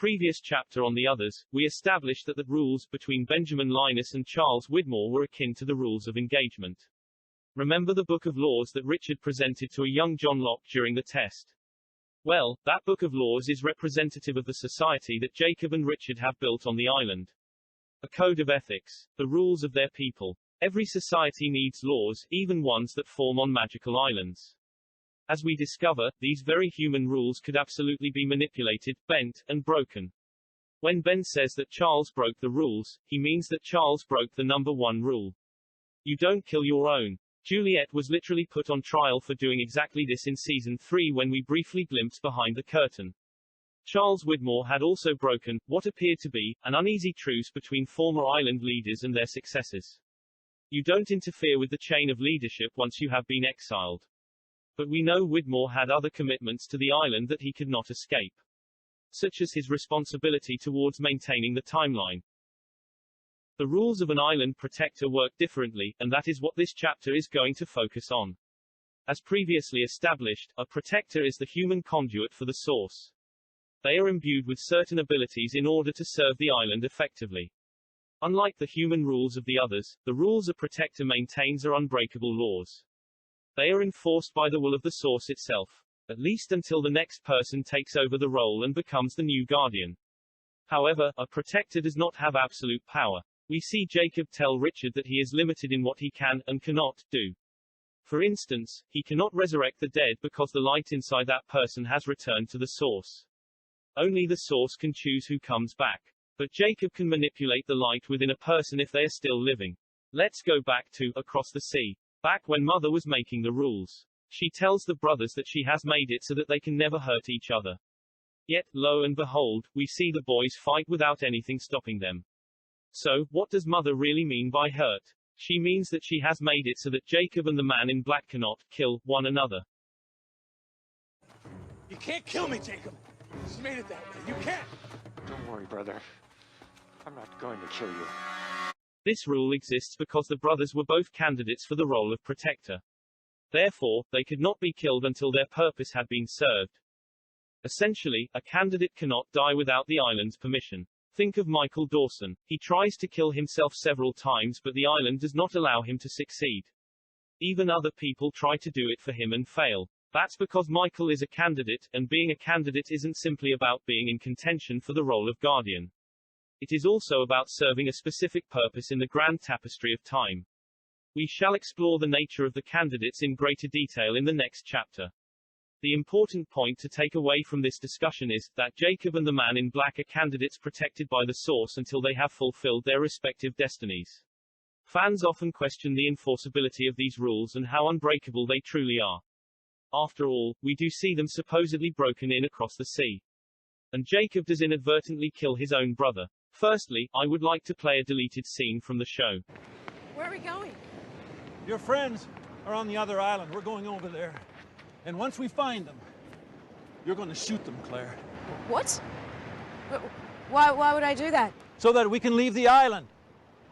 previous chapter on the others, we established that the rules between Benjamin Linus and Charles Widmore were akin to the rules of engagement. Remember the book of laws that Richard presented to a young John Locke during the test? Well, that book of laws is representative of the society that Jacob and Richard have built on the island. A code of ethics, the rules of their people. Every society needs laws, even ones that form on magical islands. As we discover, these very human rules could absolutely be manipulated, bent, and broken. When Ben says that Charles broke the rules, he means that Charles broke the number one rule. You don't kill your own. Juliet was literally put on trial for doing exactly this in season 3 when we briefly glimpsed behind the curtain. Charles Widmore had also broken, what appeared to be, an uneasy truce between former island leaders and their successors. You don't interfere with the chain of leadership once you have been exiled. But we know Widmore had other commitments to the island that he could not escape. Such as his responsibility towards maintaining the timeline. The rules of an island protector work differently, and that is what this chapter is going to focus on. As previously established, a protector is the human conduit for the source. They are imbued with certain abilities in order to serve the island effectively. Unlike the human rules of the others, the rules a protector maintains are unbreakable laws. They are enforced by the will of the source itself, at least until the next person takes over the role and becomes the new guardian. However, a protector does not have absolute power. We see Jacob tell Richard that he is limited in what he can, and cannot, do. For instance, he cannot resurrect the dead because the light inside that person has returned to the source. Only the source can choose who comes back. But Jacob can manipulate the light within a person if they are still living. Let's go back to Across the Sea. Back when Mother was making the rules. She tells the brothers that she has made it so that they can never hurt each other. Yet, lo and behold, we see the boys fight without anything stopping them. So, what does Mother really mean by hurt? She means that she has made it so that Jacob and the man in black cannot kill one another. You can't kill me, Jacob. She made it that way. You can't. Don't worry, brother. I'm not going to kill you. This rule exists because the brothers were both candidates for the role of protector. Therefore, they could not be killed until their purpose had been served. Essentially, a candidate cannot die without the island's permission. Think of Michael Dawson. He tries to kill himself several times but the island does not allow him to succeed. Even other people try to do it for him and fail. That's because Michael is a candidate, and being a candidate isn't simply about being in contention for the role of guardian. It is also about serving a specific purpose in the grand tapestry of time. We shall explore the nature of the candidates in greater detail in the next chapter. The important point to take away from this discussion is, that Jacob and the man in black are candidates protected by the source until they have fulfilled their respective destinies. Fans often question the enforceability of these rules and how unbreakable they truly are. After all, we do see them supposedly broken in Across the Sea. And Jacob does inadvertently kill his own brother. Firstly, I would like to play a deleted scene from the show. Where are we going? Your friends are on the other island. We're going over there. And once we find them, you're going to shoot them, Claire. What? Why would I do that? So that we can leave the island.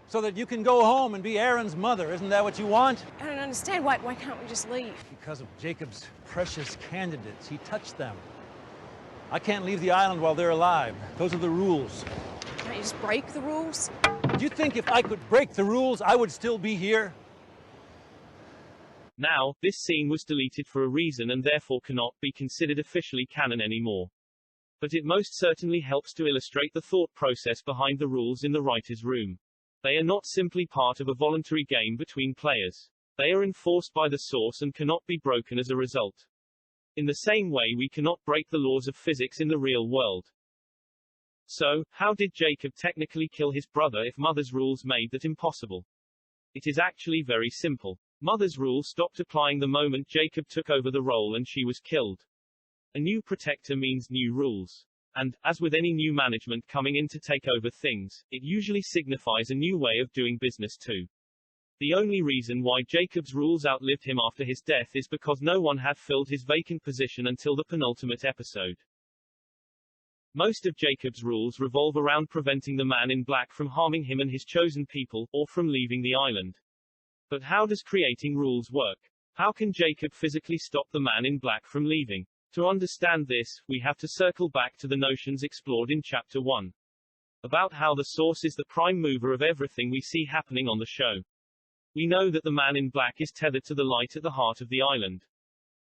So that you can go home and be Aaron's mother. Isn't that what you want? I don't understand. Why can't we just leave? Because of Jacob's precious candidates. He touched them. I can't leave the island while they're alive. Those are the rules. Can't you just break the rules? Do you think if I could break the rules, I would still be here? Now, this scene was deleted for a reason and therefore cannot be considered officially canon anymore. But it most certainly helps to illustrate the thought process behind the rules in the writer's room. They are not simply part of a voluntary game between players. They are enforced by the source and cannot be broken as a result. In the same way we cannot break the laws of physics in the real world. So, how did Jacob technically kill his brother if Mother's rules made that impossible? It is actually very simple. Mother's rule stopped applying the moment Jacob took over the role and she was killed. A new protector means new rules. And, as with any new management coming in to take over things, it usually signifies a new way of doing business too. The only reason why Jacob's rules outlived him after his death is because no one had filled his vacant position until the penultimate episode. Most of Jacob's rules revolve around preventing the man in black from harming him and his chosen people, or from leaving the island. But how does creating rules work? How can Jacob physically stop the man in black from leaving? To understand this, we have to circle back to the notions explored in Chapter 1. About how the source is the prime mover of everything we see happening on the show. We know that the man in black is tethered to the light at the heart of the island.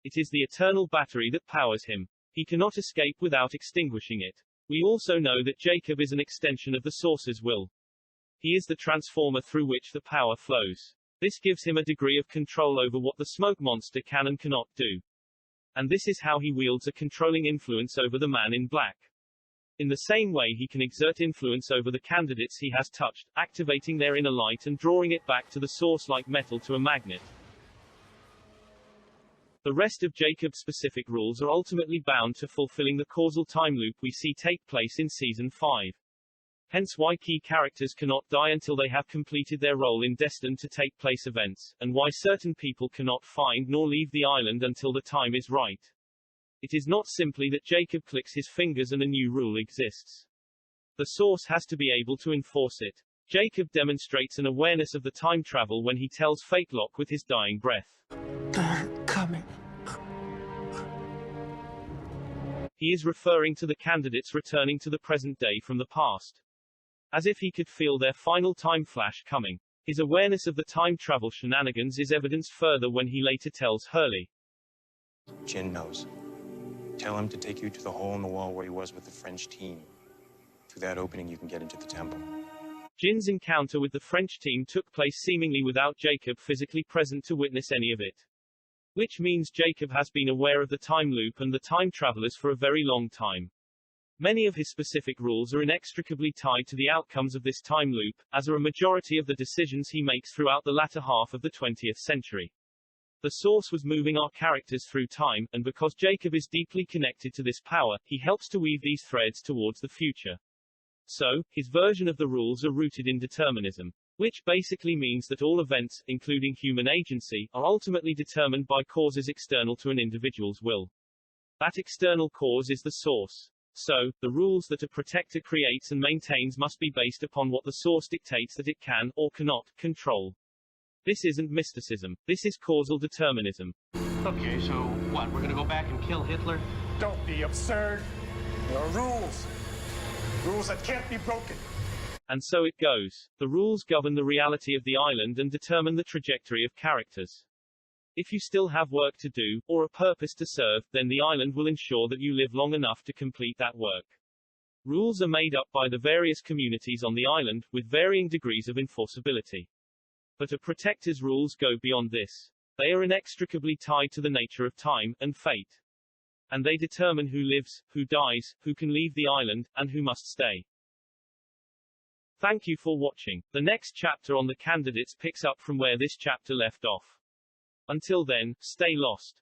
It is the eternal battery that powers him. He cannot escape without extinguishing it. We also know that Jacob is an extension of the source's will. He is the transformer through which the power flows. This gives him a degree of control over what the smoke monster can and cannot do. And this is how he wields a controlling influence over the man in black. In the same way he can exert influence over the candidates he has touched, activating their inner light and drawing it back to the source like metal to a magnet. The rest of Jacob's specific rules are ultimately bound to fulfilling the causal time loop we see take place in Season 5. Hence why key characters cannot die until they have completed their role in destined to take place events, and why certain people cannot find nor leave the island until the time is right. It is not simply that Jacob clicks his fingers and a new rule exists. The source has to be able to enforce it. Jacob demonstrates an awareness of the time travel when he tells Fake Locke with his dying breath. They're coming. He is referring to the candidates returning to the present day from the past. As if he could feel their final time flash coming. His awareness of the time travel shenanigans is evidenced further when he later tells Hurley. Jin knows. Tell him to take you to the hole in the wall where he was with the French team. Through that opening you can get into the temple. Jin's encounter with the French team took place seemingly without Jacob physically present to witness any of it. Which means Jacob has been aware of the time loop and the time travelers for a very long time. Many of his specific rules are inextricably tied to the outcomes of this time loop, as are a majority of the decisions he makes throughout the latter half of the 20th century. The source was moving our characters through time, and because Jacob is deeply connected to this power, he helps to weave these threads towards the future. So, his version of the rules are rooted in determinism. Which basically means that all events, including human agency, are ultimately determined by causes external to an individual's will. That external cause is the source. So, the rules that a protector creates and maintains must be based upon what the source dictates that it can, or cannot, control. This isn't mysticism. This is causal determinism. Okay, so what? We're gonna go back and kill Hitler? Don't be absurd. There are rules. Rules that can't be broken. And so it goes. The rules govern the reality of the island and determine the trajectory of characters. If you still have work to do, or a purpose to serve, then the island will ensure that you live long enough to complete that work. Rules are made up by the various communities on the island, with varying degrees of enforceability. But a protector's rules go beyond this. They are inextricably tied to the nature of time, and fate. And they determine who lives, who dies, who can leave the island, and who must stay. Thank you for watching. The next chapter on the candidates picks up from where this chapter left off. Until then, stay lost.